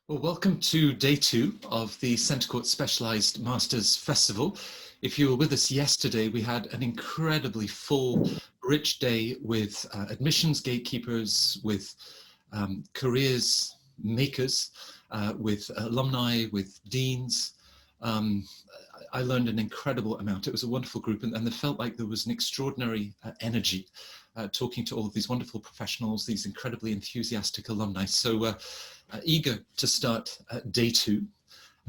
Well, welcome to day 2 of the Centre Court Specialised Masters Festival. If you were with us yesterday, we had an incredibly full, rich day with admissions gatekeepers, with careers makers, with alumni, with deans. I learned an incredible amount. It was a wonderful group, and there felt like there was an extraordinary energy talking to all of these wonderful professionals, these incredibly enthusiastic alumni. So eager to start day 2.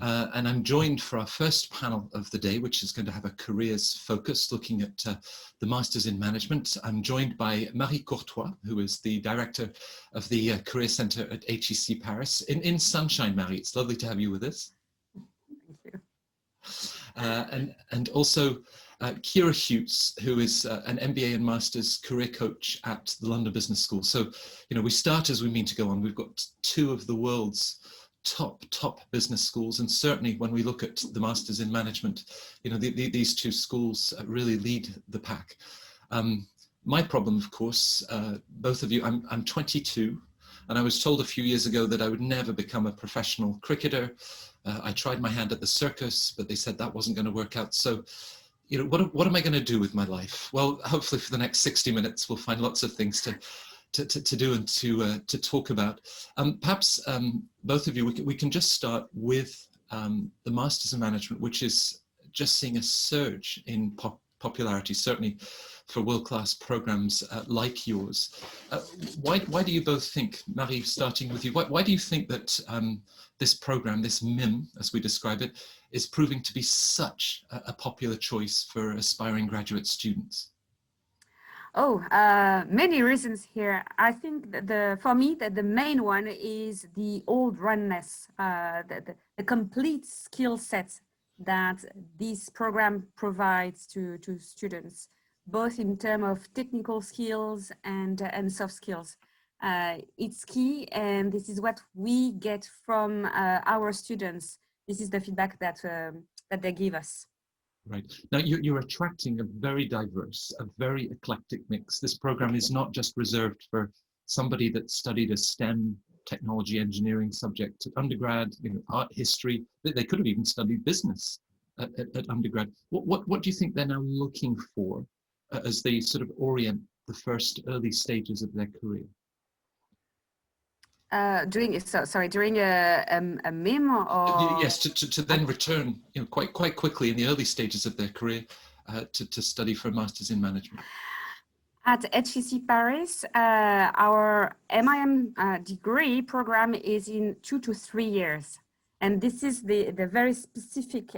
And I'm joined for our first panel of the day, which is going to have a careers focus, looking at the Masters in Management. I'm joined by Marie Cortois, who is the director of the Career Centre at HEC Paris. In sunshine, Marie, it's lovely to have you with us. Thank you. And also Kira Hughes, who is an MBA and Masters career coach at the London Business School. So, you know, we start as we mean to go on. We've got 2 of the world's top business schools, and certainly when we look at the Masters in Management, you know, these 2 schools really lead the pack. My problem, of course, both of you, I'm 22, and I was told a few years ago that I would never become a professional cricketer. I tried my hand at the circus, but they said that wasn't going to work out. So, you know, what am I going to do with my life? Well, hopefully for the next 60 minutes, we'll find lots of things to do and to talk about. Perhaps both of you, we can just start with the Masters in Management, which is just seeing a surge in popularity, certainly for world-class programs like yours. Why do you both think, Marie, starting with you, why do you think that this program, this MIM, as we describe it, is proving to be such a popular choice for aspiring graduate students? Oh, many reasons here. I think that for me, the main one is the all-roundness, the complete skill set that this program provides to students, both in terms of technical skills and soft skills. It's key, and this is what we get from our students. This is the feedback that they give us. Right. Now you're attracting a very diverse, a very eclectic mix. This program is not just reserved for somebody that studied a STEM, technology, engineering subject at undergrad, you know, art history. They could have even studied business at undergrad. What do you think they're now looking for as they sort of orient the first early stages of their career? During a MIM, or yes, to then return, you know, quite quickly in the early stages of their career to study for a Masters in Management. At HEC Paris, our MIM degree program is in 2 to 3 years, and this is the very specific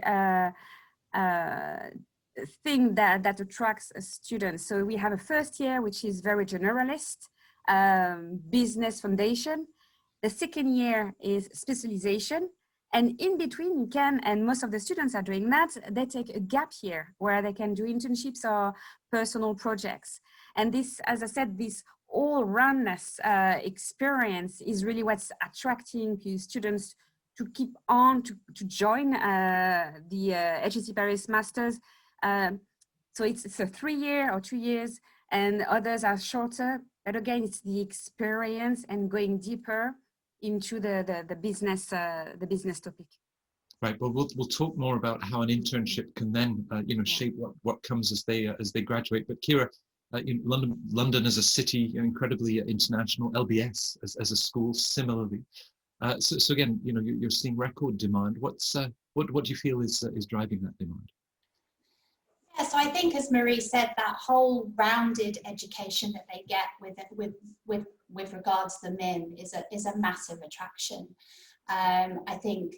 thing that attracts students. So we have a first year, which is very generalist, business foundation. The second year is specialization. And in between, you can, and most of the students are doing that, they take a gap year where they can do internships or personal projects. And this, as I said, this all-roundness experience is really what's attracting students to keep on, to join the HEC Paris Masters. So it's a 3 year or 2 years, and others are shorter. But again, it's the experience and going deeper into the business topic. Right. Well, we'll talk more about how an internship can then you know, shape what comes as they graduate. But Kira, you know, London as a city, incredibly international. LBS as a school, similarly. So again, you know, you're seeing record demand. What do you feel is driving that demand? Yeah, so I think, as Marie said, that whole rounded education that they get with regards to the MIM is a massive attraction. I think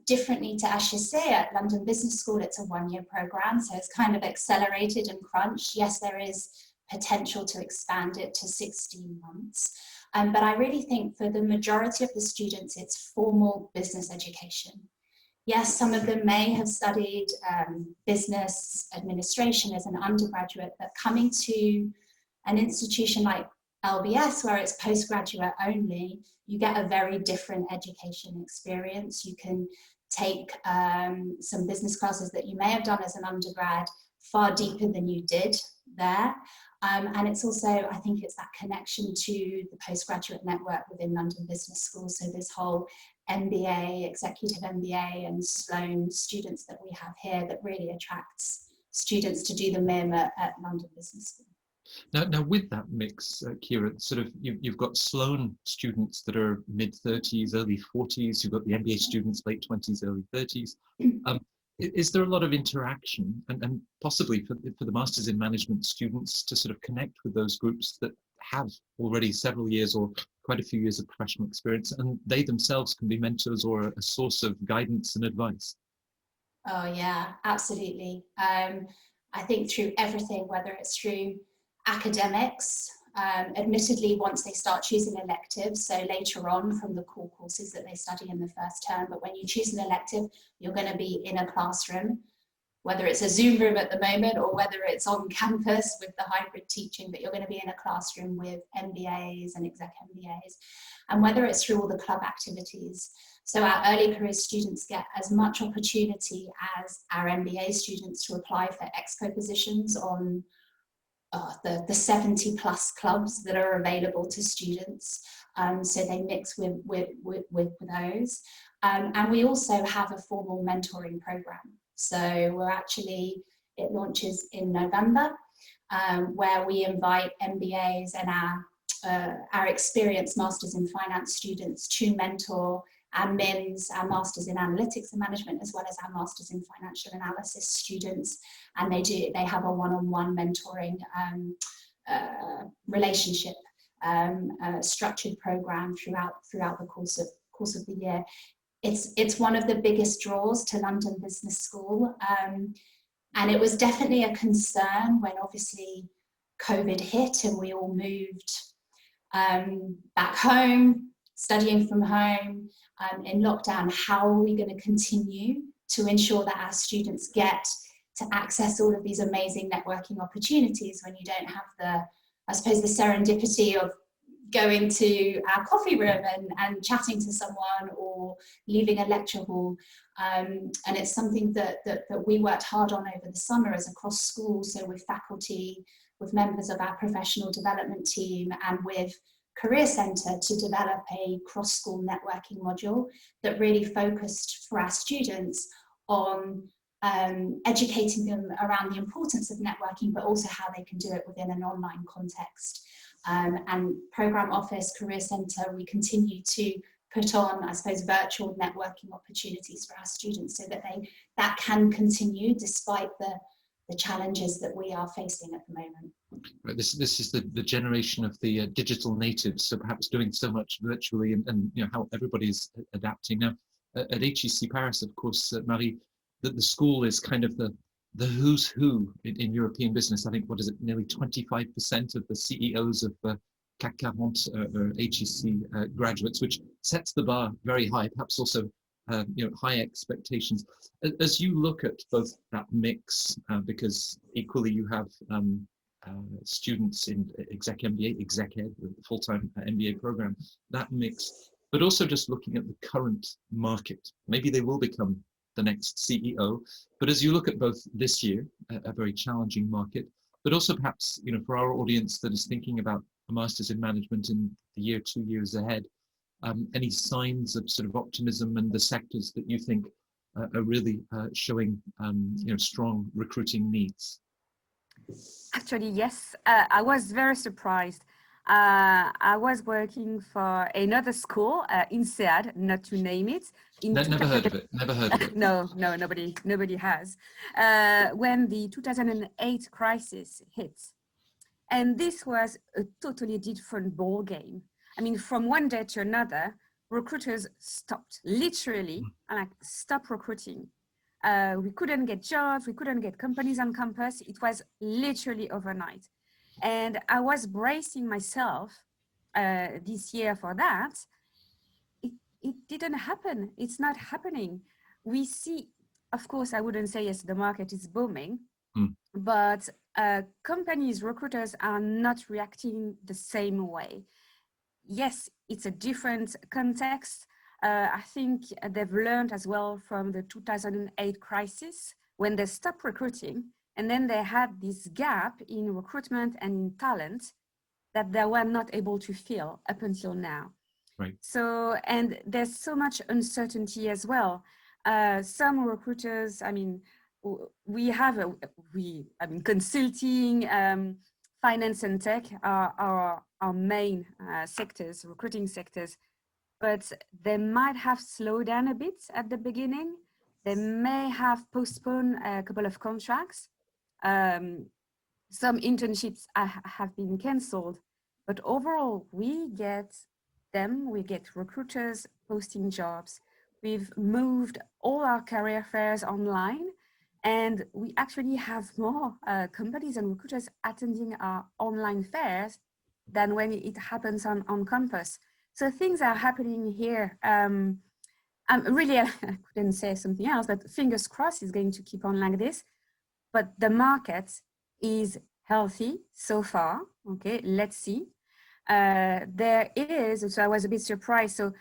differently to HEC at London Business School, it's a 1-year program, so it's kind of accelerated and crunched. Yes, there is potential to expand it to 16 months. But I really think for the majority of the students, it's formal business education. Yes, some of them may have studied business administration as an undergraduate, but coming to an institution like LBS, where it's postgraduate only, you get a very different education experience. You can take some business classes that you may have done as an undergrad far deeper than you did there. And it's also, I think it's that connection to the postgraduate network within London Business School. So this whole MBA, executive MBA and Sloan students that we have here that really attracts students to do the MIM at London Business School. Now with that mix, Kira, sort of you've got Sloan students that are mid-30s, early 40s, you've got the MBA students late 20s, early 30s. Is there a lot of interaction and possibly for the Masters in Management students to sort of connect with those groups that have already several years or quite a few years of professional experience, and they themselves can be mentors or a source of guidance and advice? Oh yeah, absolutely. I think through everything, whether it's through academics, admittedly once they start choosing electives, so later on from the core courses that they study in the first term, but when you choose an elective, you're going to be in a classroom, whether it's a Zoom room at the moment or whether it's on campus with the hybrid teaching, but you're going to be in a classroom with MBAs and exec MBAs, and whether it's through all the club activities. So our early career students get as much opportunity as our MBA students to apply for exco positions on the 70 plus clubs that are available to students. So they mix with those. And we also have a formal mentoring program. So we're actually, it launches in November, where we invite MBAs and our experienced Masters in Finance students to mentor our MIMs, our Masters in Analytics and Management, as well as our Masters in Financial Analysis students. And they have a one-on-one mentoring relationship, structured program throughout the course of the year. It's one of the biggest draws to London Business School. And it was definitely a concern when obviously COVID hit and we all moved back home, studying from home in lockdown. How are we going to continue to ensure that our students get to access all of these amazing networking opportunities when you don't have the serendipity of going to our coffee room and chatting to someone or leaving a lecture hall. And it's something that we worked hard on over the summer as a cross school, so with faculty, with members of our professional development team and with Career Centre to develop a cross-school networking module that really focused for our students on educating them around the importance of networking, but also how they can do it within an online context. And Programme Office, Career Centre, we continue to put on, I suppose, virtual networking opportunities for our students so that that can continue despite the challenges that we are facing at the moment. Right, this is the generation of the digital natives, so perhaps doing so much virtually and you know how everybody's adapting. Now at HEC Paris, of course, Marie, the school is kind of the who's who in European business. I think, what is it, nearly 25% of the CEOs of CAC 40 are HEC graduates, which sets the bar very high, perhaps also high expectations. As you look at both that mix, because equally you have students in exec MBA, exec ed, the full-time MBA program, that mix, but also just looking at the current market. Maybe they will become the next CEO, but as you look at both this year, a very challenging market, but also perhaps, for our audience that is thinking about a Masters in Management in the year, 2 years ahead, any signs of sort of optimism and the sectors that you think are really showing strong recruiting needs? Actually, yes. I was very surprised. I was working for another school in SEAD, not to name it. Never heard of it. Never heard of it. No, nobody has. When the 2008 crisis hit, and this was a totally different ball game. I mean, from one day to another, recruiters stopped, literally, stopped recruiting. We couldn't get jobs, we couldn't get companies on campus. It was literally overnight. And I was bracing myself this year for that. It didn't happen. It's not happening. We see, of course, I wouldn't say yes, the market is booming, but companies, recruiters are not reacting the same way. Yes, it's a different context. I think they've learned as well from the 2008 crisis when they stopped recruiting And then they had this gap in recruitment and in talent that they were not able to fill up until now. Right. So, and there's so much uncertainty as well. Some recruiters, I mean, consulting, finance and tech are our main sectors, recruiting sectors, but they might have slowed down a bit at the beginning. They may have postponed a couple of contracts. Some internships have been cancelled, but overall we get recruiters posting jobs. We've moved all our career fairs online, and we actually have more companies and recruiters attending our online fairs than when it happens on campus. So things are happening here. Really, I couldn't say something else, but fingers crossed it's going to keep on like this. But the market is healthy so far. Okay, let's see. There is, so I was a bit surprised. So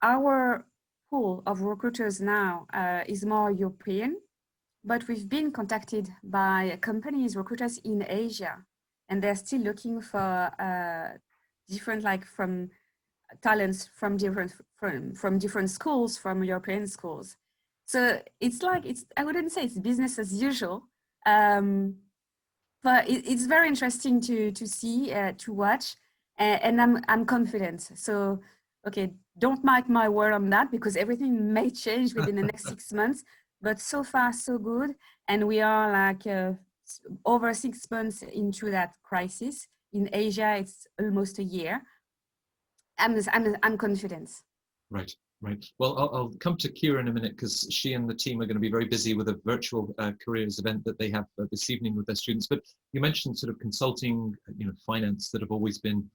our pool of recruiters now is more European, but we've been contacted by companies, recruiters in Asia, and they're still looking for different, like from talents from different schools, from European schools. So it's like, I wouldn't say it's business as usual, but it's very interesting to see, to watch, and I'm confident. So, okay, don't mark my word on that, because everything may change within the next 6 months, but so far so good. And we are like over 6 months into that crisis. In Asia, it's almost a year. I'm confident. Right, right. Well, I'll come to Kira in a minute, because she and the team are going to be very busy with a virtual careers event that they have this evening with their students. But you mentioned sort of consulting, finance, that have always been,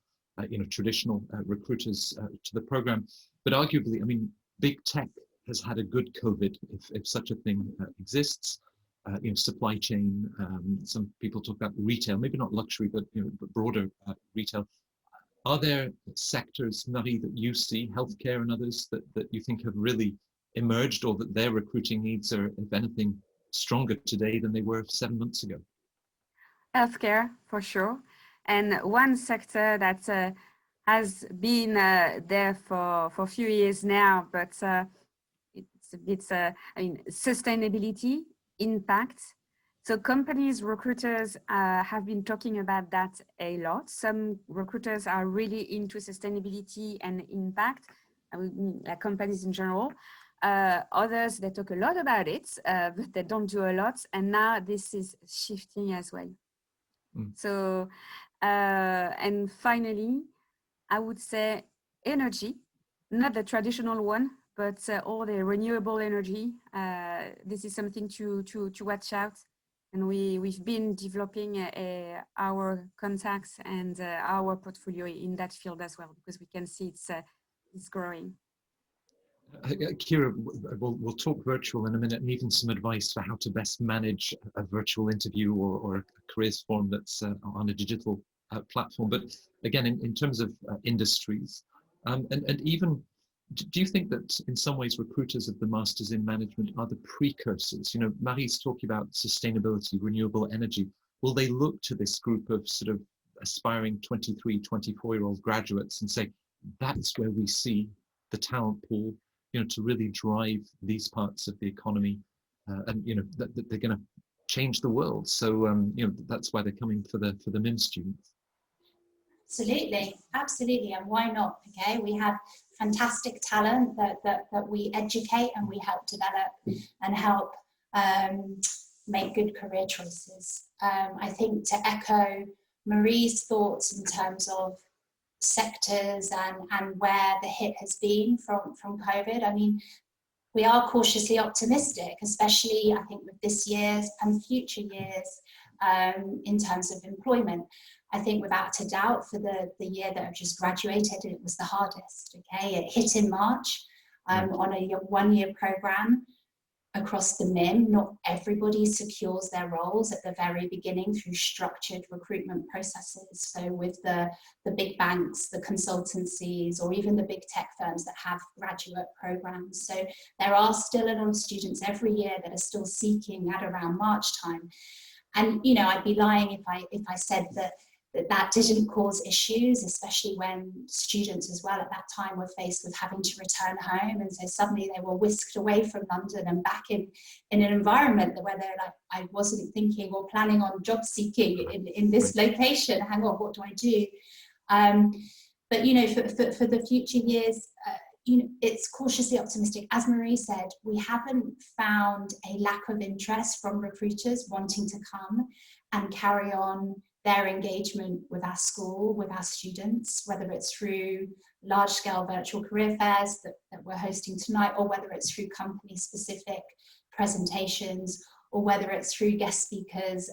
traditional recruiters to the program. But arguably, I mean, big tech has had a good COVID, if such a thing exists. Supply chain. Some people talk about retail, maybe not luxury, but broader retail. Are there sectors, Marie, that you see, healthcare and others, that you think have really emerged, or that their recruiting needs are, if anything, stronger today than they were 7 months ago? Healthcare, for sure. And one sector that has been there for a few years now, but it's a bit, sustainability, impact. So companies, recruiters have been talking about that a lot. Some recruiters are really into sustainability and impact, like companies in general. Others, they talk a lot about it, but they don't do a lot. And now this is shifting as well. So, and finally, I would say energy, not the traditional one, but all the renewable energy. This is something to watch out. And we've been developing our contacts and our portfolio in that field as well, because we can see it's growing. Kira, we'll talk virtual in a minute, and even some advice for how to best manage a virtual interview or a careers forum that's on a digital platform. But again, in terms of industries, and even, do you think that in some ways recruiters of the Masters in Management are the precursors? Marie's talking about sustainability, renewable energy. Will they look to this group of sort of aspiring 23, 24-year-old graduates and say, that's where we see the talent pool, to really drive these parts of the economy, and that they're going to change the world? So that's why they're coming for the MIM students. Absolutely, and why not? Okay, we have fantastic talent that we educate and we help develop and help make good career choices. I think, to echo Marie's thoughts in terms of sectors and where the hit has been from COVID, I mean, we are cautiously optimistic, especially I think with this year's and future years in terms of employment. I think without a doubt, for the year that I've just graduated, it was the hardest. Okay, it hit in March on a one-year program across the MIM. Not everybody secures their roles at the very beginning through structured recruitment processes. So with the big banks, the consultancies, or even the big tech firms that have graduate programs. So there are still a lot of students every year that are still seeking at around March time. And I'd be lying if I said that didn't cause issues, especially when students as well at that time were faced with having to return home, and so suddenly they were whisked away from London and back in an environment where they're like, I wasn't thinking or planning on job seeking in this location. Hang on, what do I do? But for the future years, it's cautiously optimistic. As Marie said, we haven't found a lack of interest from recruiters wanting to come and carry on their engagement with our school, with our students, whether it's through large-scale virtual career fairs that we're hosting tonight, or whether it's through company-specific presentations, or whether it's through guest speakers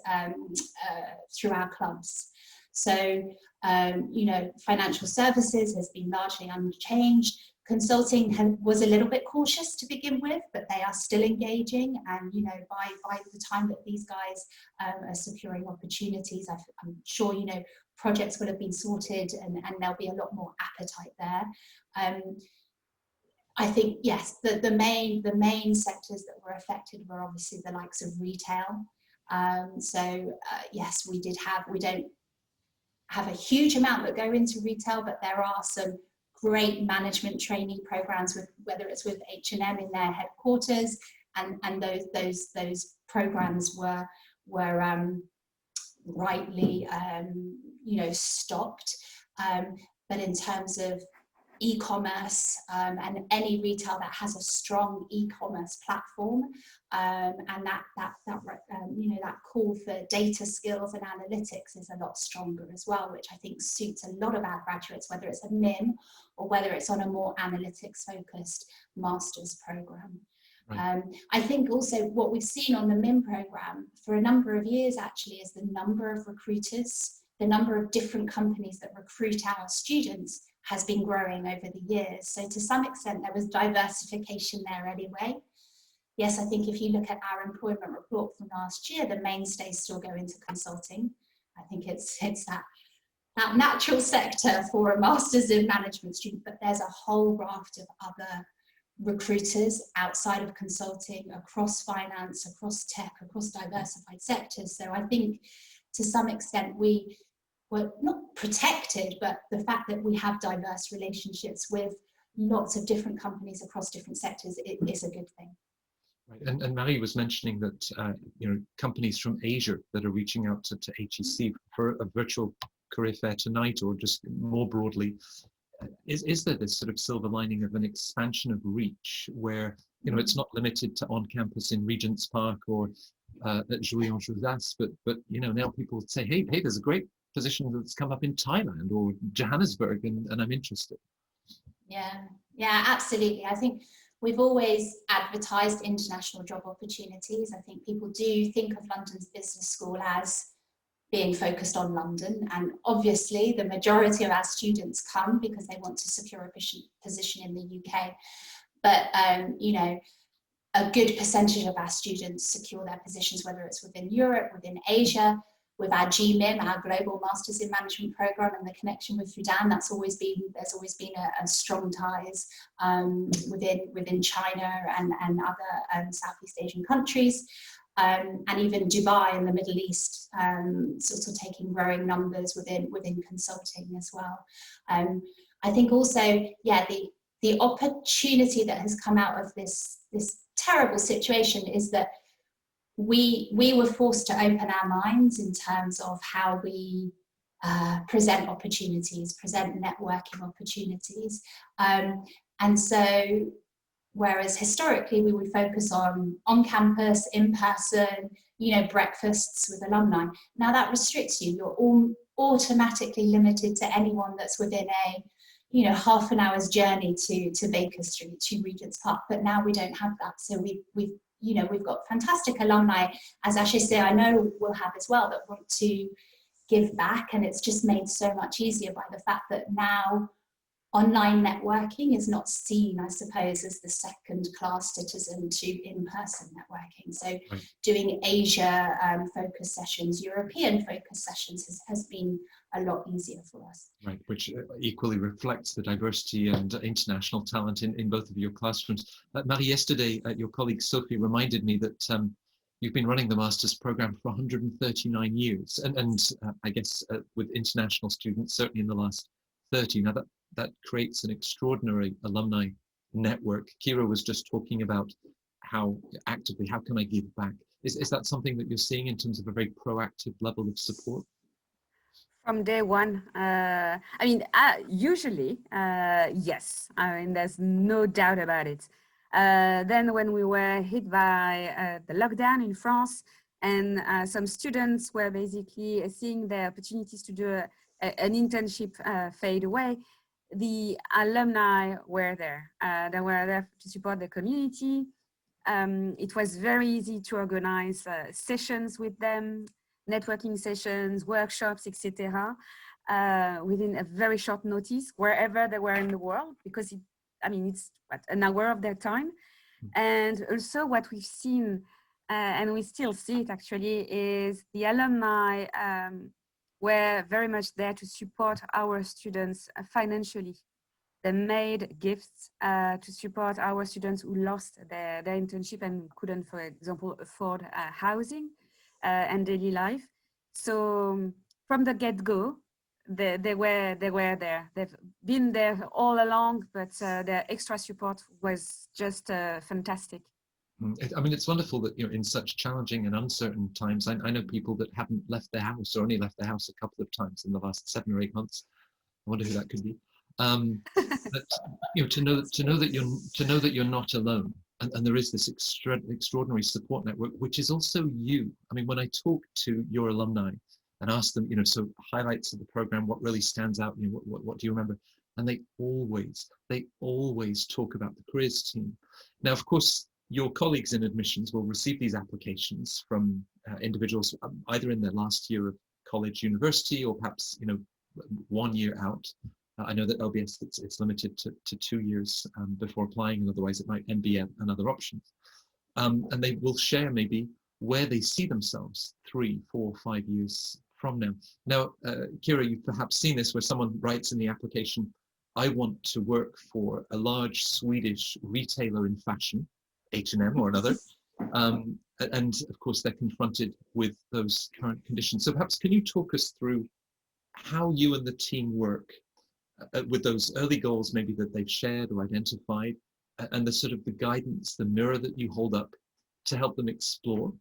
through our clubs. So, financial services has been largely unchanged. Consulting was a little bit cautious to begin with, but they are still engaging. And by the time that these guys are securing opportunities, I'm sure projects will have been sorted, and there'll be a lot more appetite there. I think yes, the main sectors that were affected were obviously the likes of retail. Yes, we don't have a huge amount that go into retail, but there are some great management training programs, whether it's with H&M in their headquarters, and those programs were rightly stopped. But in terms of e-commerce and any retail that has a strong e-commerce platform, and that call for data skills and analytics is a lot stronger as well, which I think suits a lot of our graduates, whether it's a MIM or whether it's on a more analytics focused master's program. Right. I think also what we've seen on the MIM program for a number of years actually is the number of recruiters, the number of different companies that recruit our students has been growing over the years. So to some extent, there was diversification there anyway. Yes, I think if you look at our employment report from last year, the mainstays still go into consulting. I think it's that natural sector for a master's in management student, but there's a whole raft of other recruiters outside of consulting, across finance, across tech, across diversified sectors. So I think to some extent we were not protected, but the fact that we have diverse relationships with lots of different companies across different sectors is a good thing. Right. And Marie was mentioning that companies from Asia that are reaching out to HEC for a virtual career fair tonight, or just more broadly, is there this sort of silver lining of an expansion of reach where it's not limited to on campus in Regent's Park or at Jouy-en-Josas, but now people say, hey, there's a great position that's come up in Thailand or Johannesburg, and I'm interested. Yeah, absolutely. I think we've always advertised international job opportunities. I think people do think of London's business school as being focused on London, and obviously the majority of our students come because they want to secure a position in the UK, but a good percentage of our students secure their positions, whether it's within Europe, within Asia, with our GMIM, our Global Masters in Management program, and the connection with Fudan. There's always been a strong ties within China and other Southeast Asian countries, and even Dubai and the Middle East, sort of taking growing numbers within consulting as well. I think also, the opportunity that has come out of this terrible situation is that we were forced to open our minds in terms of how we present opportunities, present networking opportunities. And so, whereas historically we would focus on campus, in person, breakfasts with alumni, now that restricts you. You're all automatically limited to anyone that's within a half an hour's journey to Baker Street, to Regent's Park. But now we don't have that. So we've got fantastic alumni, as HEC I know will have as well, that want to give back, and it's just made so much easier by the fact that now online networking is not seen, I suppose, as the second class citizen to in-person networking. So doing Asia focus sessions, European focus sessions has been a lot easier for us. Right, which equally reflects the diversity and international talent in both of your classrooms. Marie, yesterday your colleague Sophie reminded me that you've been running the master's program for 139 years, and I guess with international students, certainly in the last 30. Now that creates an extraordinary alumni network. Kira was just talking about how can I give back? Is that something that you're seeing in terms of a very proactive level of support? From day one, usually, yes. I mean, there's no doubt about it. Then when we were hit by the lockdown in France, and some students were basically seeing their opportunities to do an internship fade away, the alumni were there. They were there to support the community. It was very easy to organize sessions with them, networking sessions, workshops, etc. Within a very short notice, wherever they were in the world, because it's an hour of their time. And also what we've seen, and we still see it actually, is the alumni were very much there to support our students financially. They made gifts to support our students who lost their internship and couldn't, for example, afford housing and daily life. So from the get-go, they were there. They've been there all along, but their extra support was just fantastic. I mean, it's wonderful that, in such challenging and uncertain times, I know people that haven't left their house or only left their house a couple of times in the last 7 or 8 months. I wonder who that could be. But to know that you're not alone, and there is this extraordinary support network, which is also you. I mean, when I talk to your alumni and ask them, so highlights of the program, what really stands out, what do you remember? And they always talk about the careers team. Now, of course, your colleagues in admissions will receive these applications from individuals either in their last year of college, university, or perhaps 1 year out. I know that LBS, it's limited to 2 years before applying, and otherwise it might then be another option. And they will share maybe where they see themselves 3, 4, 5 years from now. Now, Kira, you've perhaps seen this where someone writes in the application, I want to work for a large Swedish retailer in fashion, H&M or another. And of course, they're confronted with those current conditions. So perhaps can you talk us through how you and the team work with those early goals maybe that they've shared or identified, and the sort of the guidance, the mirror that you hold up to help them explore,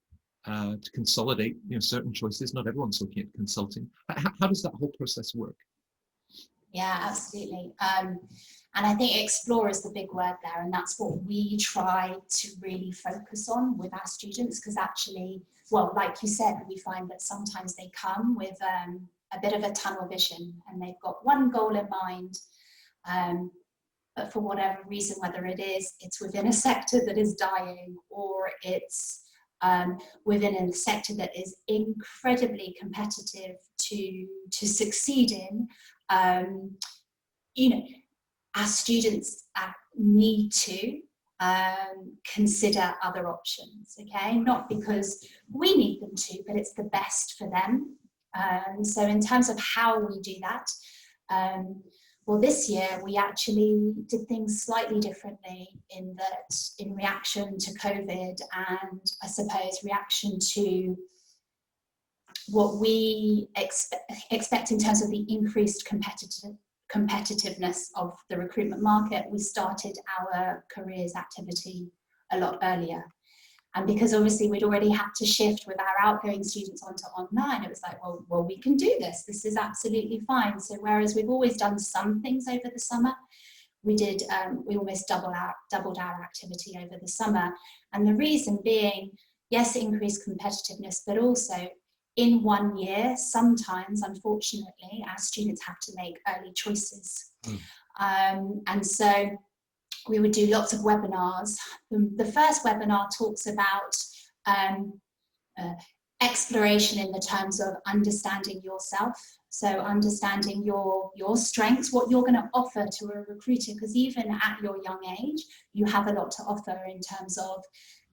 to consolidate certain choices. Not everyone's looking at consulting. How does that whole process work? Yeah, absolutely. And I think explore is the big word there, and that's what we try to really focus on with our students, because actually, well, like you said, we find that sometimes they come with a bit of a tunnel vision and they've got one goal in mind, but for whatever reason, whether it's within a sector that is dying, or it's within a sector that is incredibly competitive to succeed in, our students need to consider other options, okay? Not because we need them to, but it's the best for them. So in terms of how we do that, well, this year we actually did things slightly differently in reaction to COVID, and I suppose reaction to what we expect in terms of the increased competitiveness of the recruitment market. We started our careers activity a lot earlier. And because obviously we'd already had to shift with our outgoing students onto online, it was like, well, we can do this. This is absolutely fine. So whereas we've always done some things over the summer, we almost doubled our activity over the summer. And the reason being, yes, increased competitiveness, but also in 1 year, sometimes, unfortunately, our students have to make early choices. And so we would do lots of webinars. The first webinar talks about exploration in the terms of understanding yourself. So understanding your strengths, what you're going to offer to a recruiter, because even at your young age, you have a lot to offer in terms of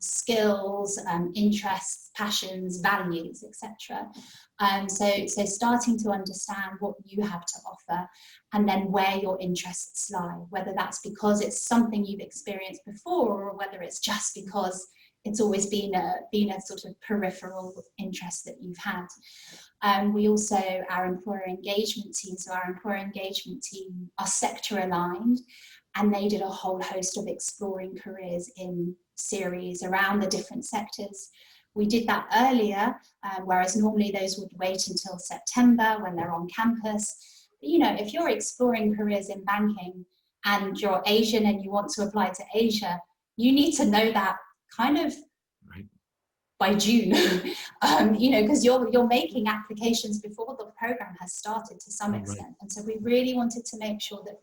skills, interests, passions, values, etc. So starting to understand what you have to offer, and then where your interests lie, whether that's because it's something you've experienced before, or whether it's just because it's always been a sort of peripheral interest that you've had. We also, our employer engagement team, so our employer engagement team are sector aligned, and they did a whole host of exploring careers in series around the different sectors. We did that earlier, whereas normally those would wait until September when they're on campus. But, you know, if you're exploring careers in banking and you're Asian and you want to apply to Asia, you need to know that kind of by June, you know, because you're making applications before the program has started to some extent. Right. And so we really wanted to make sure that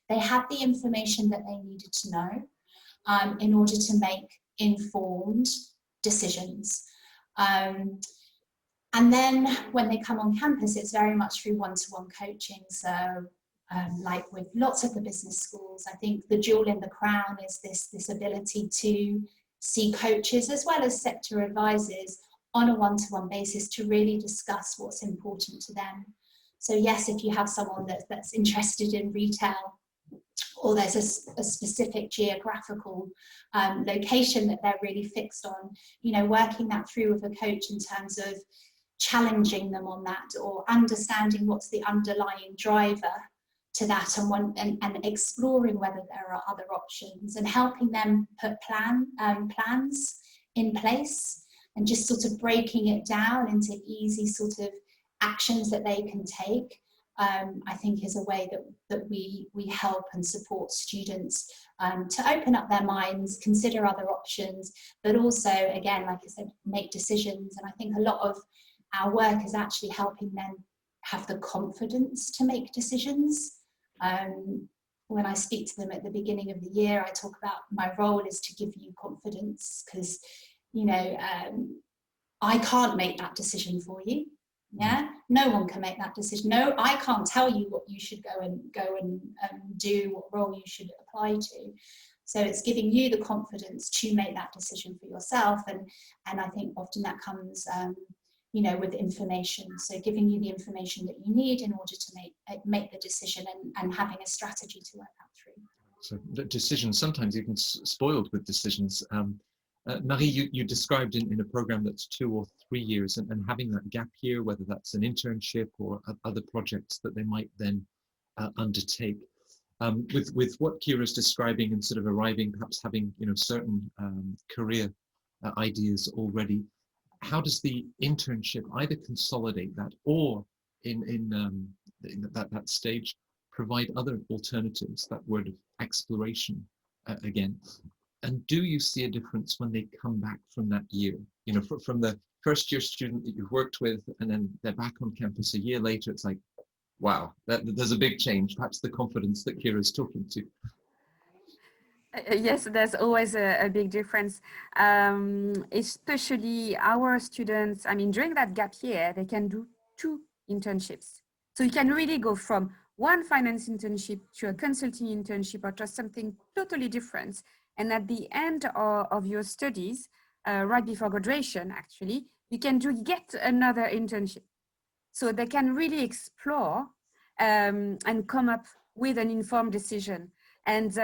they had the information that they needed to know in order to make informed decisions. And then when they come on campus, it's very much through one-to-one coaching. So like with lots of the business schools, I think the jewel in the crown is this ability to see coaches as well as sector advisors on a one-to-one basis to really discuss what's important to them. So yes, if you have someone that's interested in retail, or there's a specific geographical location that they're really fixed on, you know, working that through with a coach in terms of challenging them on that, or understanding what's the underlying driver to that, and exploring whether there are other options, and helping them put plans in place, and just sort of breaking it down into easy sort of actions that they can take. I think is a way that we help and support students to open up their minds, consider other options, but also, again, like I said, make decisions. And I think a lot of our work is actually helping them have the confidence to make decisions. When I speak to them at the beginning of the year, I talk about my role is to give you confidence, because, you know, I can't make that decision for you. Yeah, no one can make that decision. No, I can't tell you what you should go and do, what role you should apply to. So it's giving you the confidence to make that decision for yourself, and I think often that comes, you know, with information. So giving you the information that you need in order to make the decision, and having a strategy to work that through. So the decisions, sometimes even spoiled with decisions. Marie, you described in a program that's 2 or 3 years, and having that gap year, whether that's an internship or other projects that they might then undertake. With what Kira's describing, and sort of arriving, perhaps having, you know, certain career ideas already, how does the internship either consolidate that, or in that stage provide other alternatives, that word of exploration again? And do you see a difference when they come back from that year? You know, from the first year student that you've worked with, and then they're back on campus a year later, it's like, wow, there's a big change. Perhaps the confidence that Kira's talking to. Yes, there's always a big difference, especially our students. I mean, during that gap year, they can do 2 internships. So you can really go from one finance internship to a consulting internship, or just something totally different. And at the end of your studies, right before graduation, actually, you can do yet another internship. So they can really explore and come up with an informed decision. And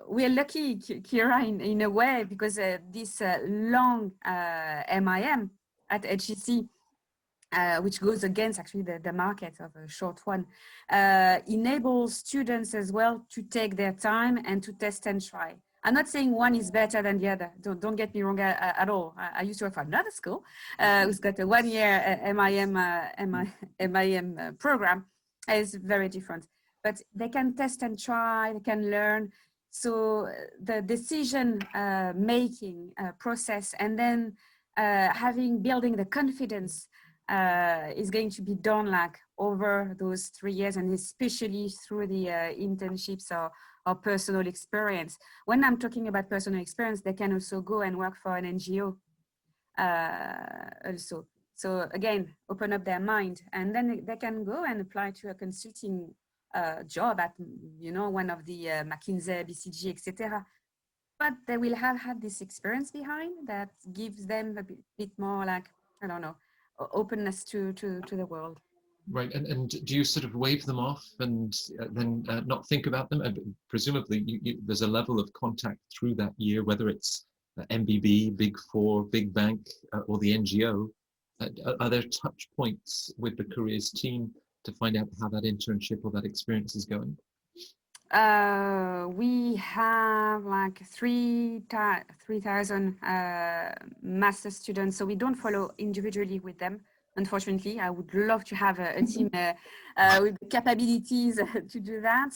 we're lucky, Kira, in a way, because this long MIM at HEC, which goes against actually the market of a short one, enables students as well to take their time and to test and try. I'm not saying one is better than the other. Don't get me wrong at all. I used to work for another school who's got a 1-year MIM program. It's very different. But they can test and try, they can learn. So the decision making process, and then building the confidence is going to be done like over those 3 years, and especially through the internships or personal experience. When I'm talking about personal experience, they can also go and work for an NGO also. So again, open up their mind, and then they can go and apply to a consulting job at, you know, one of the McKinsey, BCG, etc. But they will have had this experience behind that gives them a bit more, like, I don't know, openness to the world. Right, and do you sort of wave them off and then not think about them? And presumably there's a level of contact through that year, whether it's MBB, Big Four, Big Bank, or the NGO, are there touch points with the careers team to find out how that internship or that experience is going? We have like 3,000 master students, so we don't follow individually with them. Unfortunately, I would love to have a team with the capabilities to do that,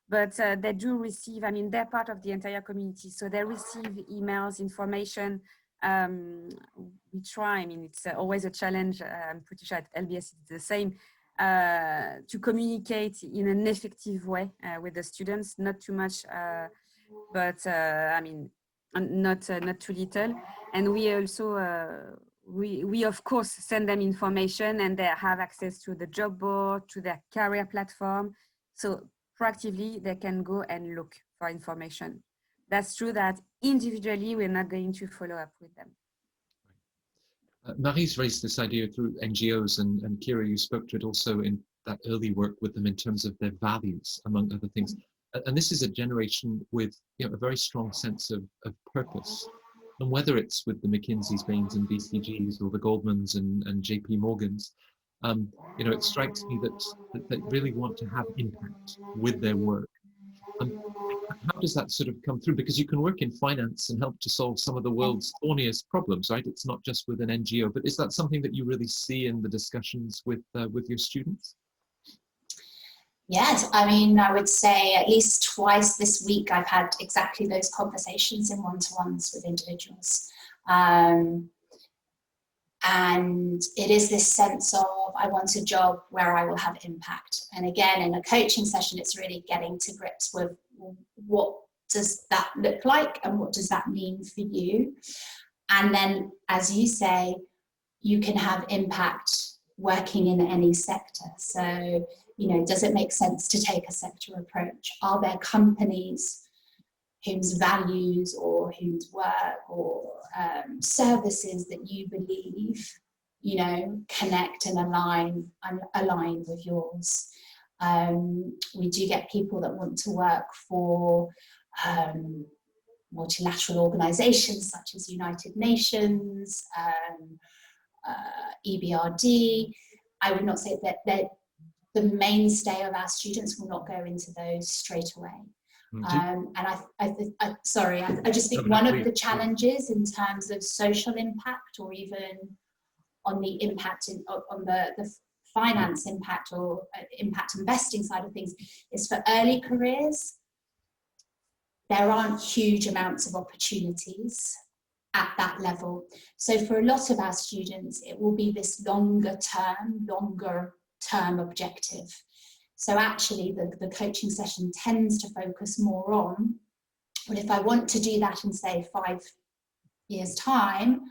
but they do receive, I mean, they're part of the entire community, so they receive emails, information. We try, I mean, it's always a challenge. I'm pretty sure at LBS it's the same. To communicate in an effective way with the students, not too much, but I mean, not too little. And we also, we of course send them information, and they have access to the job board, to their career platform. So proactively, they can go and look for information. That's true that individually, we're not going to follow up with them. Marie's raised this idea through NGOs, and Kira, you spoke to it also in that early work with them in terms of their values, among other things. And this is a generation with, you know, a very strong sense of purpose. And whether it's with the McKinseys, Bains and BCGs, or the Goldmans and JP Morgans, you know, it strikes me that they really want to have impact with their work. How does that sort of come through? Because you can work in finance and help to solve some of the world's thorniest problems, right? It's not just with an NGO, but is that something that you really see in the discussions with your students? Yes, I mean, I would say at least twice this week I've had exactly those conversations in one-to-ones with individuals. And it is this sense of, I want a job where I will have impact. And again, in a coaching session, it's really getting to grips with what does that look like and what does that mean for you. And then, as you say, you can have impact working in any sector. So, you know, does it make sense to take a sector approach? Are there companies whose values or whose work or services that you believe, you know, connect and align with yours? We do get people that want to work for multilateral organizations such as United Nations, EBRD. I would not say that the mainstay of our students will not go into those straight away. And I just think one of the challenges in terms of social impact, or even on the impact on the finance impact or impact investing side of things, is for early careers, there aren't huge amounts of opportunities at that level. So for a lot of our students, it will be this longer term objective. So actually the coaching session tends to focus more on, well, if I want to do that in, say, 5 years' time,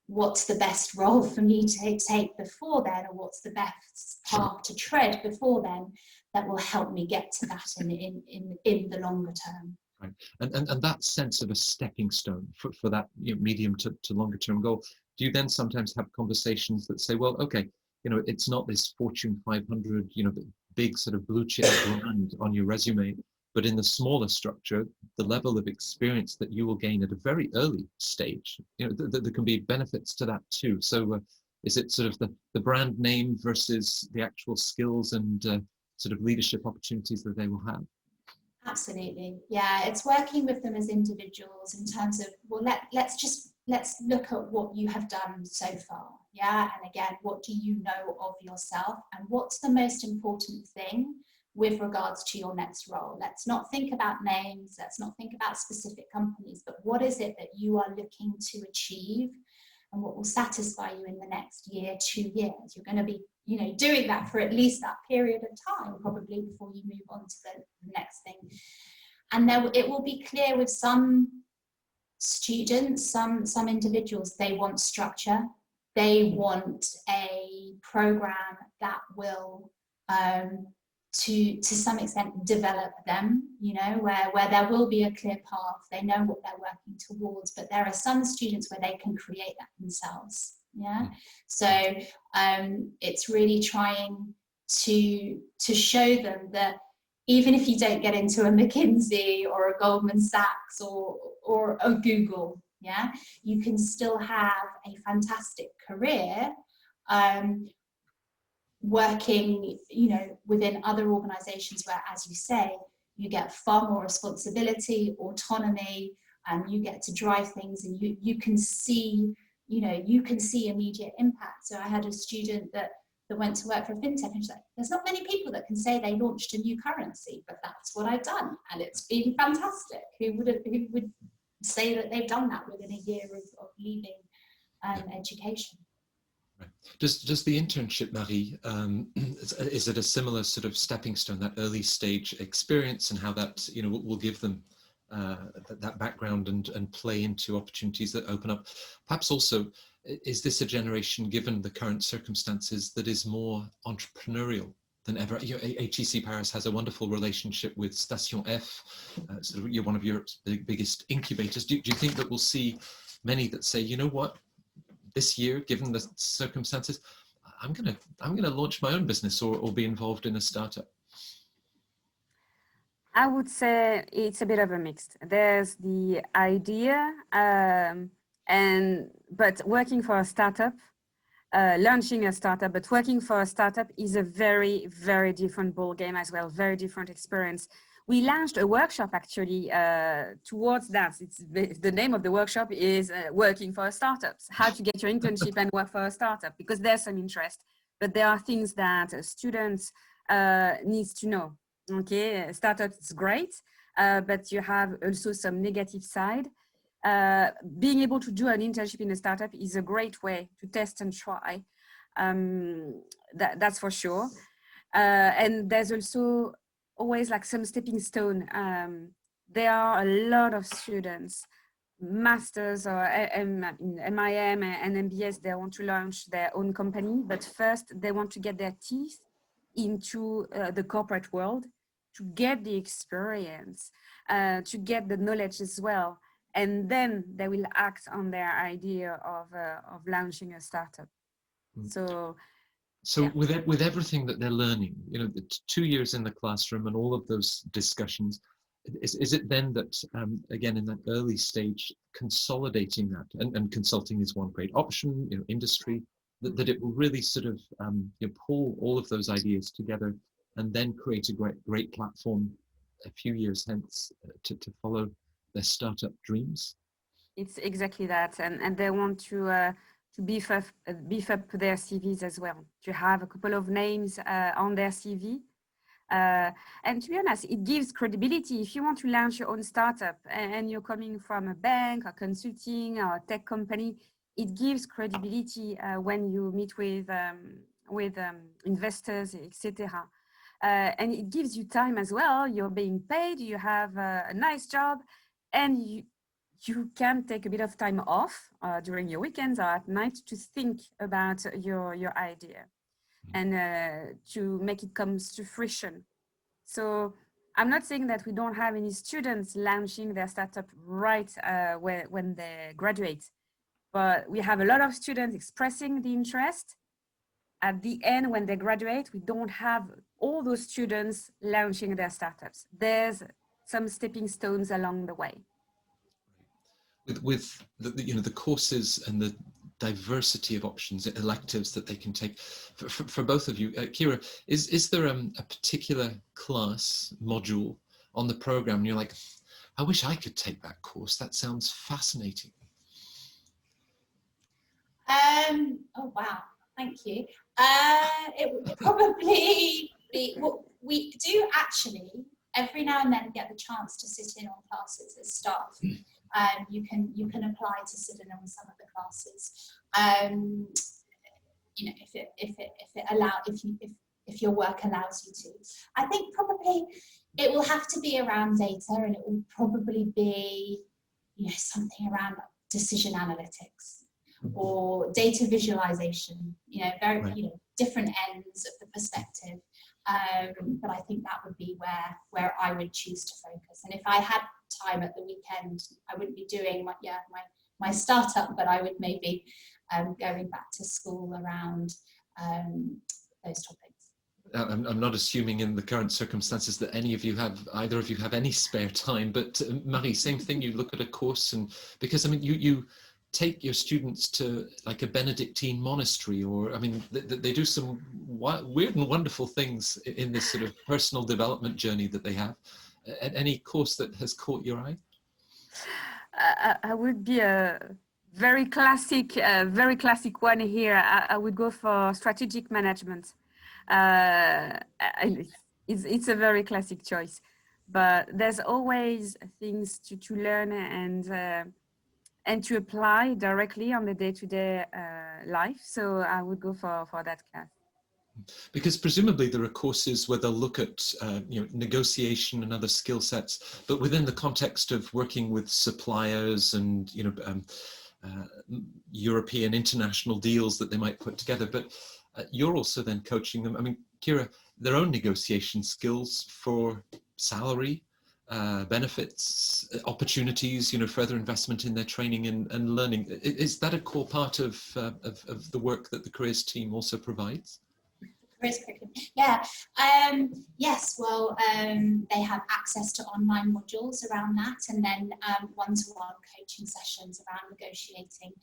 what's the best role for me to take before then, or what's the best path to tread before then that will help me get to that in the longer term. Right. And that sense of a stepping stone for that, you know, medium to longer term goal, do you then sometimes have conversations that say, well, okay, you know, it's not this Fortune 500, you know, big sort of blue chip brand on your resume, but in the smaller structure, the level of experience that you will gain at a very early stage, you know, there can be benefits to that too. So is it sort of the brand name versus the actual skills and sort of leadership opportunities that they will have? Absolutely. Yeah, it's working with them as individuals in terms of, well, let's look at what you have done so far. Yeah. And again, what do you know of yourself, and what's the most important thing with regards to your next role? Let's not think about names. Let's not think about specific companies, but what is it that you are looking to achieve, and what will satisfy you in the next year, 2 years? You're going to be, you know, doing that for at least that period of time, probably, before you move on to the next thing. And it will be clear with some students, some individuals, they want structure. They want a program that will, to some extent, develop them, you know, where there will be a clear path. They know what they're working towards, but there are some students where they can create that themselves. Yeah. So it's really trying to show them that even if you don't get into a McKinsey or a Goldman Sachs or a Google, Yeah, you can still have a fantastic career working, you know, within other organizations where, as you say, you get far more responsibility, autonomy, and you get to drive things, and you can see, you know, you can see immediate impact. So I had a student that went to work for a fintech, and she's like, there's not many people that can say they launched a new currency, but that's what I've done, and it's been fantastic. Who would say that they've done that within a year of leaving education? Right. Does the internship, Marie, is it a similar sort of stepping stone, that early stage experience, and how that, you know, will give them that background and play into opportunities that open up? Perhaps also, is this a generation, given the current circumstances, that is more entrepreneurial than ever? You know, HEC Paris has a wonderful relationship with Station F, sort of one of Europe's biggest incubators. Do you think that we'll see many that say, you know what, this year, given the circumstances, I'm gonna launch my own business or be involved in a startup? I would say it's a bit of a mixed. There's the idea, but working for a startup, launching a startup, but working for a startup is a very, very different ball game as well. Very different experience. We launched a workshop actually towards that. The name of the workshop is working for startups, how to get your internship and work for a startup, because there's some interest, but there are things that students needs to know. Okay, startups is great, but you have also some negative side. Being able to do an internship in a startup is a great way to test and try. That's for sure. And there's also always like some stepping stone. There are a lot of students, masters or in MIM and MBS, they want to launch their own company, but first they want to get their teeth into the corporate world, to get the experience, to get the knowledge as well. And then they will act on their idea of launching a startup. So yeah. With everything that they're learning, you know, the 2 years in the classroom and all of those discussions, is it then that, again, in that early stage, consolidating that, and consulting is one great option, you know, industry, that it will really sort of you know, pull all of those ideas together and then create a great platform a few years hence to follow their startup dreams? It's exactly that, and they want to beef up their CVs as well, to have a couple of names on their CV. And to be honest, it gives credibility. If you want to launch your own startup and you're coming from a bank or consulting or a tech company, it gives credibility when you meet with investors, etc. And it gives you time as well. You're being paid, you have a nice job, and you can take a bit of time off during your weekends or at night to think about your idea and to make it come to fruition. So I'm not saying that we don't have any students launching their startup right when they graduate, but we have a lot of students expressing the interest. At the end, when they graduate, we don't have all those students launching their startups. There's some stepping stones along the way. With the, you know, the courses and the diversity of options, electives that they can take, for both of you, Kira, is there a particular class module on the program and you're like, I wish I could take that course, that sounds fascinating? Oh wow, thank you. It would probably be, well, we do actually every now and then get the chance to sit in on classes as staff. You can apply to sit in on some of the classes. You know, if your work allows you to. I think probably it will have to be around data, and it will probably be, you know, something around decision analytics or data visualization. You know, very right. You know, different ends of the perspective. But I think that would be where I would choose to focus. And if I had time at the weekend, I wouldn't be doing my startup, but I would maybe going back to school around those topics. I'm not assuming in the current circumstances that either of you have any spare time, but Marie, same thing, you look at a course, and because I mean, you take your students to like a Benedictine monastery, or I mean, they do some weird and wonderful things in this sort of personal development journey that they have. Any course that has caught your eye? I would be a very classic one here. I would go for strategic management. It's a very classic choice, but there's always things to learn and to apply directly on the day-to-day life. So I would go for that class. Because presumably there are courses where they'll look at negotiation and other skill sets, but within the context of working with suppliers and European international deals that they might put together. But you're also then coaching them. I mean, Kira, their own negotiation skills for salary, benefits, opportunities, further investment in their training and learning. Is that a core part of the work that the careers team also provides? Yeah, yes, well, they have access to online modules around that, and then one-to-one coaching sessions around negotiating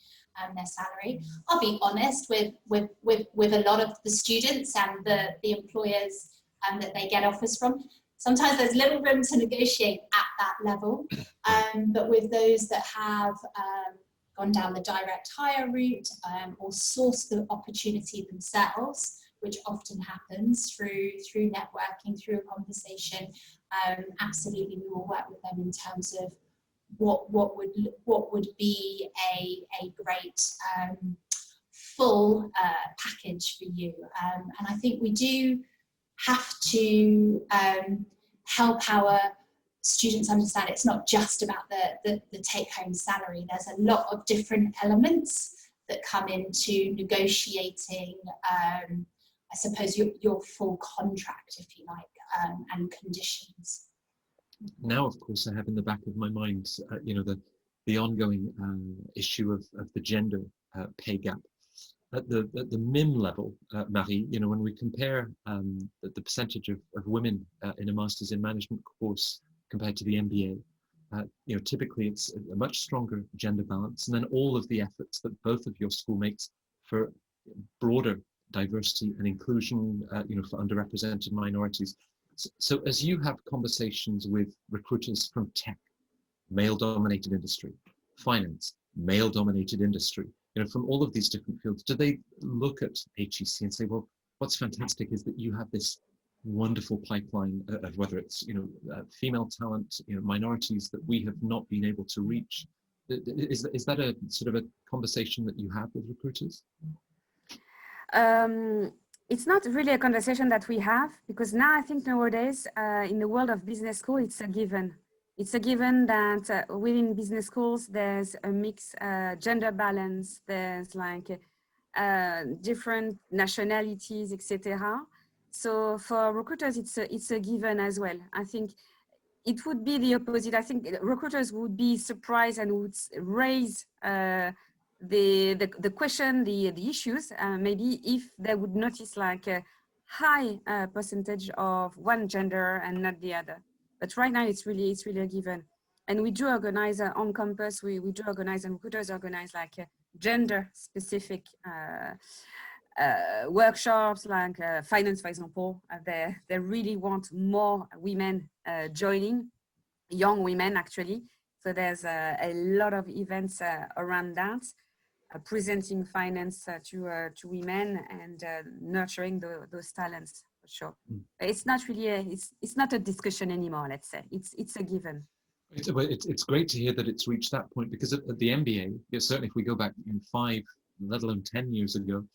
their salary. I'll be honest, with a lot of the students and the employers that they get offers from, sometimes there's little room to negotiate at that level, but with those that have gone down the direct hire route or sourced the opportunity themselves, which often happens through networking, through a conversation. Absolutely, we will work with them in terms of what would be a great full package for you. And I think we do have to help our students understand it's not just about the take-home salary. There's a lot of different elements that come into negotiating I suppose your full contract, if you like, and conditions. Now, of course, I have in the back of my mind, the ongoing issue of the gender pay gap. At the MIM level, Marie, when we compare the percentage of women in a Masters in Management course compared to the MBA, typically it's a much stronger gender balance, and then all of the efforts that both of your school makes for broader diversity and inclusion, for underrepresented minorities. So as you have conversations with recruiters from tech, male-dominated industry, finance, male-dominated industry, from all of these different fields, do they look at HEC and say, well, what's fantastic is that you have this wonderful pipeline of whether it's, female talent, minorities that we have not been able to reach? Is that a sort of a conversation that you have with recruiters? It's not really a conversation that we have, because now I think nowadays in the world of business school, it's a given. It's a given that within business schools, there's a mixed gender balance, there's like different nationalities, etc. So for recruiters, it's a given as well. I think it would be the opposite. I think recruiters would be surprised and would raise the question, the issues, maybe if they would notice like a high percentage of one gender and not the other. But right now it's really a given. And we do organize on campus, we do organize, and recruiters organize like gender specific workshops, like finance, for example. They really want more women joining, young women actually. So there's a lot of events around that. Presenting finance to women and nurturing those talents, for sure. It's not really it's not a discussion anymore. Let's say it's a given. It's great to hear that it's reached that point, because at the MBA, certainly if we go back 5, let alone 10 years ago,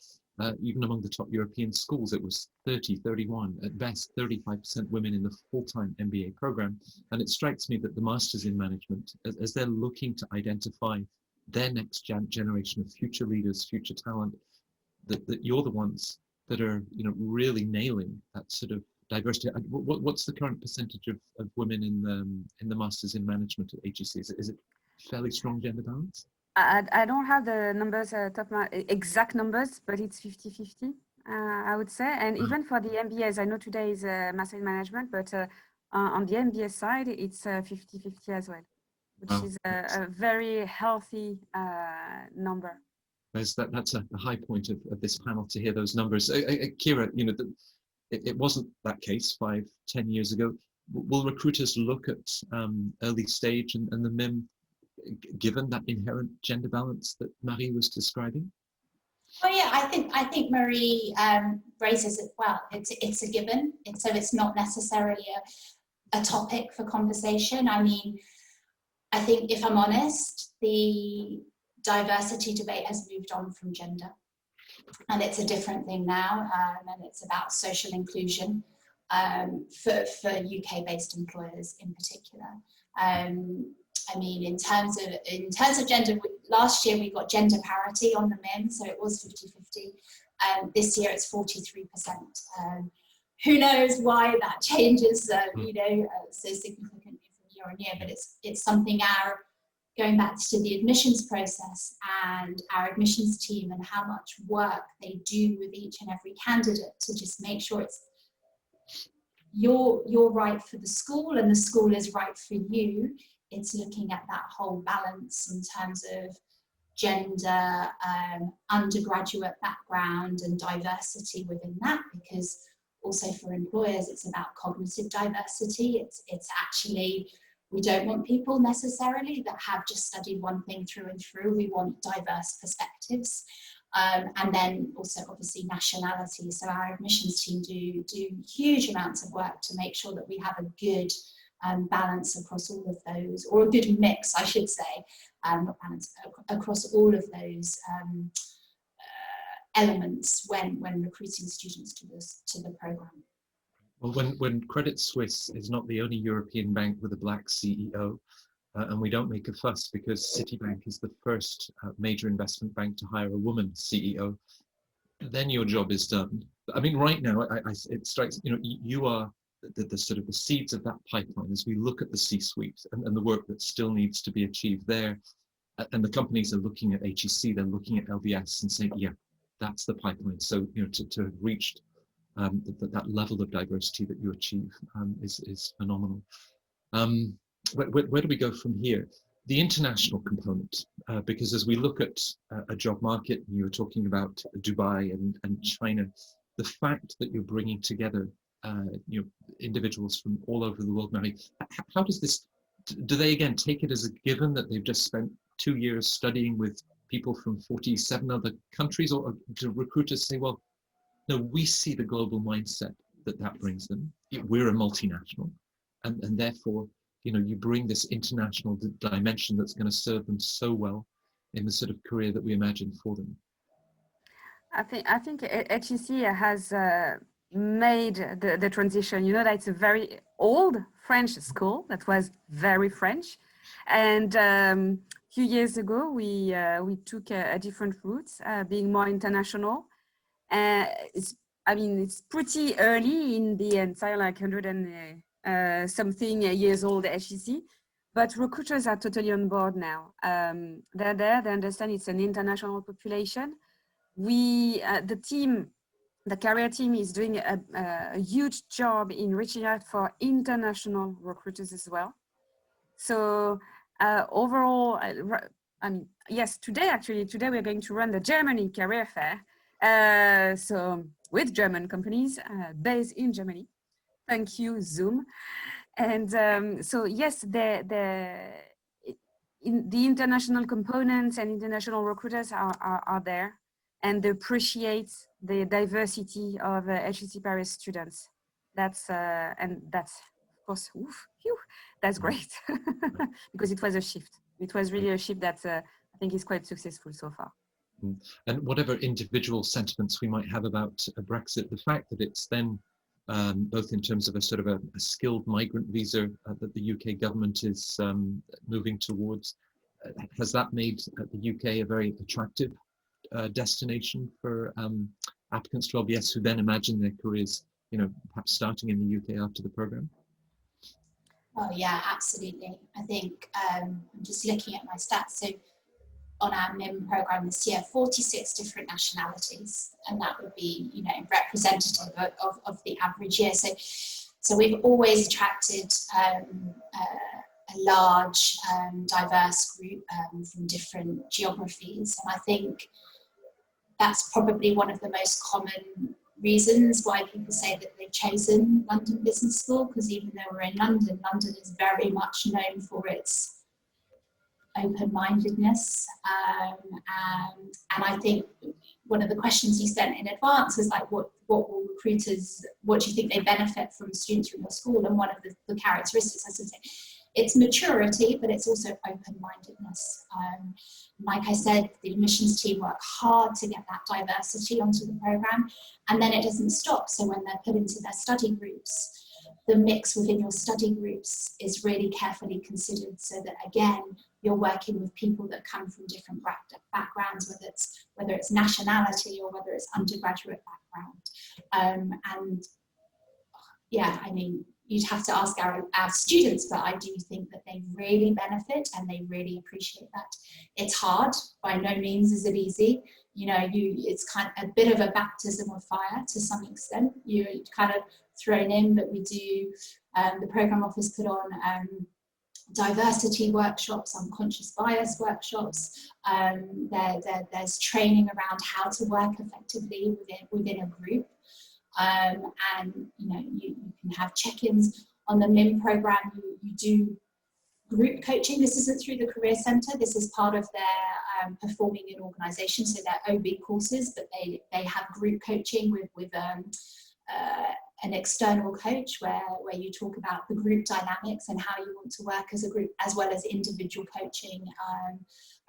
even among the top European schools, it was 30, 31, at best 35% women in the full-time MBA program. And it strikes me that the Masters in Management, as they're looking to identify their next generation of future leaders, future talent, that you're the ones that are really nailing that sort of diversity. What's the current percentage of women in the Masters in Management at HEC? Is it fairly strong gender balance? I don't have the numbers, exact numbers, but it's 50-50. I would say. And even for the MBAs, I know today is master in management, but on the MBA side, it's 50-50 as well, which is a very healthy number. That's a high point of this panel to hear those numbers. Kira, you know, it wasn't that case 5-10 years ago. Will recruiters look at early stage and the MIM, given that inherent gender balance that Marie was describing? Oh yeah, I think Marie raises it well. It's a given. So it's not necessarily a topic for conversation. I mean, I think if I'm honest, the diversity debate has moved on from gender, and it's a different thing now, and it's about social inclusion for UK-based employers in particular. I mean, in terms of gender, last year we got gender parity on the MIM, so it was 50-50. This year it's 43%. Who knows why that changes, you know, so significantly from year on year? But it's something going back to the admissions process and our admissions team and how much work they do with each and every candidate to just make sure it's you're right for the school and the school is right for you. It's looking at that whole balance in terms of gender, undergraduate background and diversity within that, because also for employers it's about cognitive diversity. It's actually, we don't want people necessarily that have just studied one thing through and through. We want diverse perspectives. And then also obviously nationality. So our admissions team do huge amounts of work to make sure that we have a good balance across all of those, or a good mix, I should say, not balance, across all of those elements when recruiting students to the program. Well, when Credit Suisse is not the only European bank with a black CEO, and we don't make a fuss because Citibank is the first major investment bank to hire a woman CEO, then your job is done. I mean, right now, it strikes, you know, you are the sort of the seeds of that pipeline as we look at the C-suite and the work that still needs to be achieved there. And the companies are looking at HEC, they're looking at LBS and saying, yeah, that's the pipeline. So, you know, to have reached that level of diversity that you achieve is phenomenal. Where do we go from here? The international component, because as we look at a job market, and you were talking about Dubai and China, the fact that you're bringing together you know, individuals from all over the world, Marie, how does this, do they again take it as a given that they've just spent 2 years studying with people from 47 other countries, or do recruiters say, well, no, we see the global mindset that brings them. We're a multinational, and therefore, you know, you bring this international dimension that's going to serve them so well in the sort of career that we imagine for them. I think HEC has made the transition. You know that it's a very old French school that was very French, and a few years ago we took a different route, being more international. It's pretty early in the entire 100 and something years old HEC, but recruiters are totally on board now. They're there, they understand it's an international population. The career team is doing a huge job in reaching out for international recruiters as well. So overall, yes, today we're going to run the Germany career fair. So with German companies based in Germany. Thank you, Zoom. And so yes, the international components and international recruiters are there, and they appreciate the diversity of HEC Paris students. That's of course, that's great because it was a shift. It was really a shift that I think is quite successful so far. And whatever individual sentiments we might have about Brexit, the fact that it's then both in terms of a sort of a skilled migrant visa that the UK government is moving towards, has that made the UK a very attractive destination for applicants to LBS who then imagine their careers, you know, perhaps starting in the UK after the program? Oh yeah, absolutely. I think I'm just looking at my stats. So on our MIM program this year 46 different nationalities, and that would be, you know, representative of the average year. So we've always attracted a large, diverse group from different geographies, and I think that's probably one of the most common reasons why people say that they've chosen London Business School, because even though we're in London, London is very much known for its open-mindedness, and I think one of the questions you sent in advance is like, what will recruiters, what do you think they benefit from students from your school? And one of the characteristics, I would say, it's maturity, but it's also open-mindedness. Like I said, the admissions team work hard to get that diversity onto the program, and then it doesn't stop. So when they're put into their study groups, the mix within your study groups is really carefully considered, so that again, you're working with people that come from different backgrounds, whether it's nationality or whether it's undergraduate background. And yeah, I mean, you'd have to ask our students, but I do think that they really benefit and they really appreciate that. It's hard, by no means is it easy. You know, it's kind of a bit of a baptism of fire to some extent. You're kind of thrown in, but we do, the program office put on diversity workshops, unconscious bias workshops. There's training around how to work effectively within a group. And you know, you can have check-ins on the MIM program. You do group coaching. This isn't through the Career Centre. This is part of their performing in organisation, so they're OB courses, but they have group coaching with an external coach where you talk about the group dynamics and how you want to work as a group, as well as individual coaching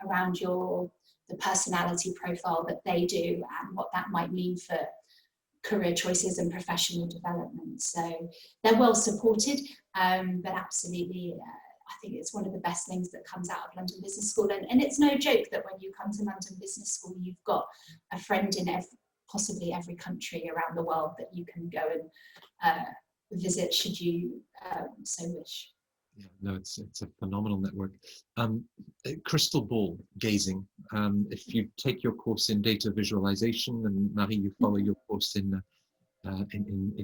around the personality profile that they do and what that might mean for career choices and professional development. So they're well supported, but absolutely, I think it's one of the best things that comes out of London Business School. And it's no joke that when you come to London Business School, you've got a friend in possibly every country around the world that you can go and visit should you so wish. Yeah, no, it's a phenomenal network. Crystal ball gazing. If you take your course in data visualization, and Marie, you follow your course in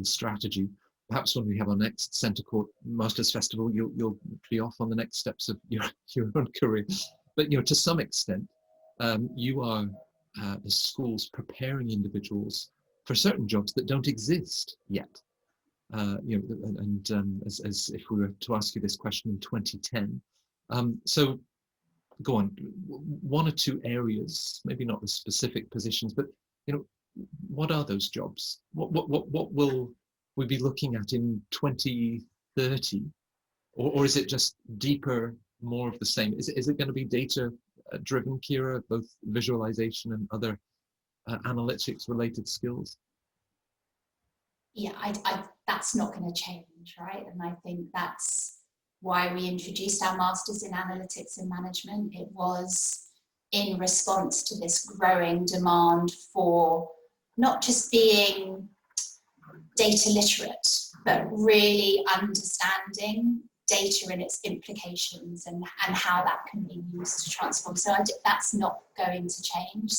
strategy, perhaps when we have our next Centre Court Masters Festival, you'll be off on the next steps of your own career. But you know, to some extent, you are the schools preparing individuals for certain jobs that don't exist yet. You know, and as if we were to ask you this question in 2010, so go on, one or two areas, maybe not the specific positions, but you know, what are those jobs? What will we be looking at in 2030, or is it just deeper, more of the same? Is it going to be data driven, Kira, both visualization and other analytics related skills? Yeah, that's not going to change, right? And I think that's why we introduced our Masters in Analytics and Management. It was in response to this growing demand for not just being data literate, but really understanding data and its implications and how that can be used to transform. So that's not going to change.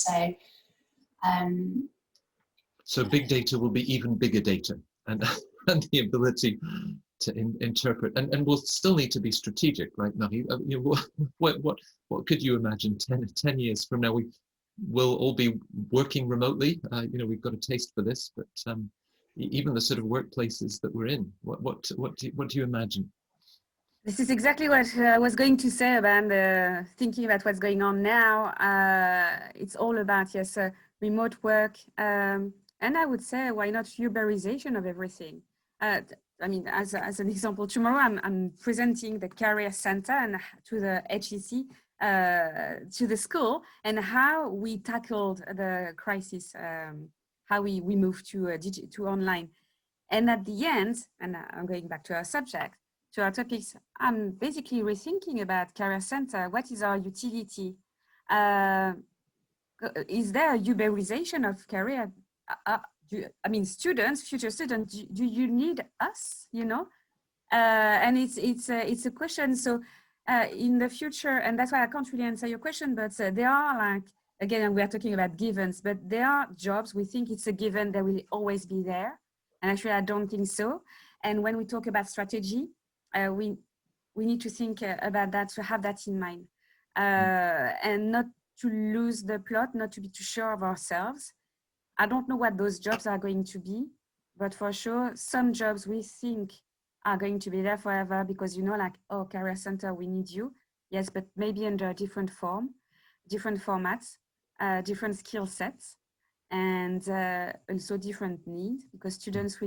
So big data will be even bigger data, and the ability to interpret, and we'll still need to be strategic, right, Marie? You know, what could you imagine 10 years from now? We will all be working remotely. You know, we've got a taste for this, but even the sort of workplaces that we're in, what do you imagine? This is exactly what I was going to say about thinking about what's going on now. It's all about, yes, remote work. And I would say, why not Uberization of everything? I mean, as an example, tomorrow I'm presenting the Career Centre and to the HEC, to the school, and how we tackled the crisis, how we moved to online. And at the end, and I'm going back to our subject, to our topics, I'm basically rethinking about Career Centre. What is our utility? Is there a Uberization of career? I mean, students, future students, do you need us? You know, and it's a question. So in the future, and that's why I can't really answer your question, but there are like, again, we are talking about givens, but there are jobs we think it's a given that will always be there. And actually, I don't think so. And when we talk about strategy, we need to think about that, to have that in mind, and not to lose the plot, not to be too sure of ourselves. I don't know what those jobs are going to be, but for sure, some jobs we think are going to be there forever because, you know, like, oh, career center, we need you. Yes, but maybe under a different form, different formats, different skill sets, and also different needs, because students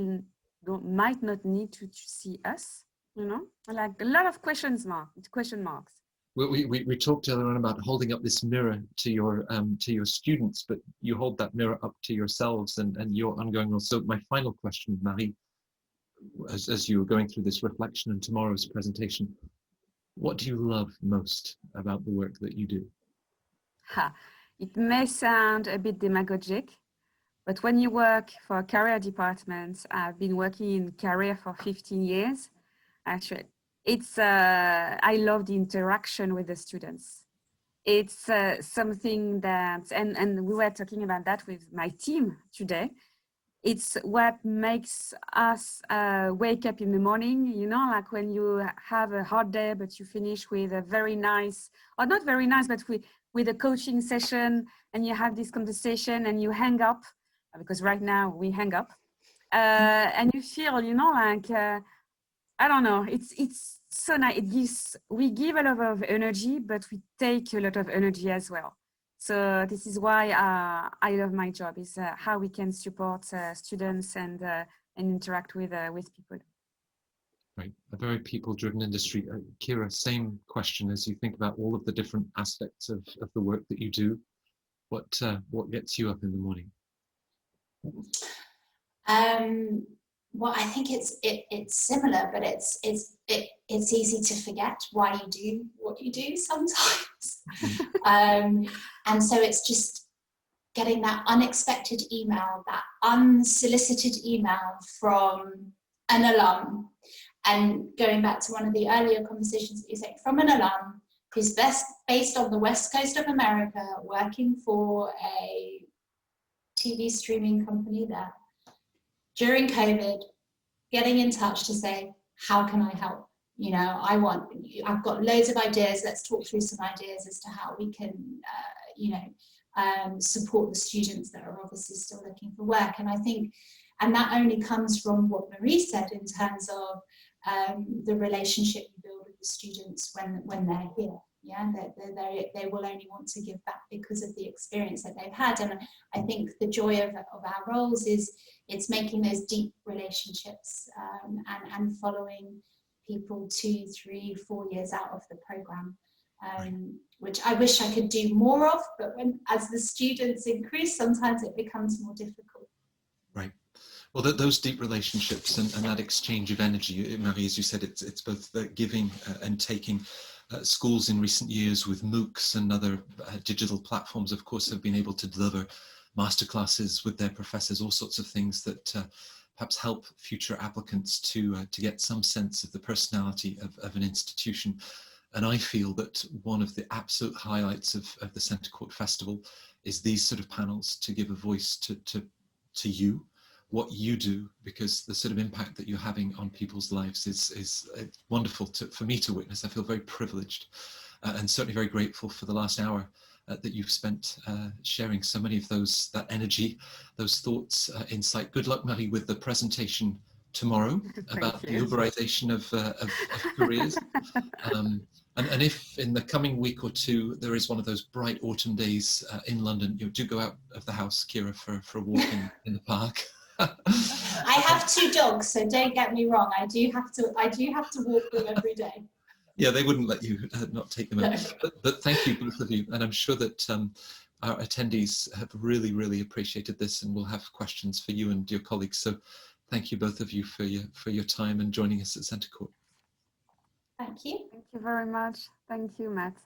might not need to see us, you know, like a lot of question marks. We talked earlier on about holding up this mirror to your students, but you hold that mirror up to yourselves and your ongoing role. So my final question, Marie, as you were going through this reflection and tomorrow's presentation, what do you love most about the work that you do? It may sound a bit demagogic, but when you work for a career department, I've been working in career for 15 years. Actually, it's I love the interaction with the students. It's something that, and we were talking about that with my team today. It's what makes us wake up in the morning, you know, like when you have a hard day, but you finish with a very nice, or not very nice, but with a coaching session, and you have this conversation and you hang up, because right now we hang up, and you feel, you know, like, I don't know, it's so nice. We give a lot of energy, but we take a lot of energy as well. So this is why I love my job, is how we can support students and interact with people. Right, a very people-driven industry. Kira, same question as you think about all of the different aspects of the work that you do. What gets you up in the morning? Well, I think it's similar, but it's easy to forget why you do what you do sometimes. And so it's just getting that unexpected email, that unsolicited email from an alum, and going back to one of the earlier conversations that you said, from an alum who's based on the west coast of America, working for a TV streaming company there during COVID, getting in touch to say, how can I help? You know, I've got loads of ideas. Let's talk through some ideas as to how we can, support the students that are obviously still looking for work. And I think, and that only comes from what Marie said in terms of the relationship you build with the students when they're here. Yeah, they will only want to give back because of the experience that they've had. And I think the joy of our roles is it's making those deep relationships and following people 2, 3, 4 years out of the program, which I wish I could do more of, but as the students increase, sometimes it becomes more difficult. Right. Well, those deep relationships and that exchange of energy, Marie, as you said, it's both the giving and taking. Schools in recent years with MOOCs and other digital platforms, of course, have been able to deliver masterclasses with their professors, all sorts of things that perhaps help future applicants to get some sense of the personality of an institution. And I feel that one of the absolute highlights of the Centre Court Festival is these sort of panels to give a voice to you, what you do, because the sort of impact that you're having on people's lives is wonderful for me to witness. I feel very privileged and certainly very grateful for the last hour that you've spent sharing so many of that energy, those thoughts, insight. Good luck, Marie, with the presentation tomorrow about the Uberization of careers. And if in the coming week or two there is one of those bright autumn days in London, you do go out of the house, Kira, for a walk in the park. I have 2 dogs, so don't get me wrong. I do have to walk them every day. Yeah, they wouldn't let you not take them out. But thank you, both of you, and I'm sure that our attendees have really, really appreciated this, and will have questions for you and your colleagues. So, thank you both of you for your time and joining us at Centre Court. Thank you. Thank you very much. Thank you, Matt.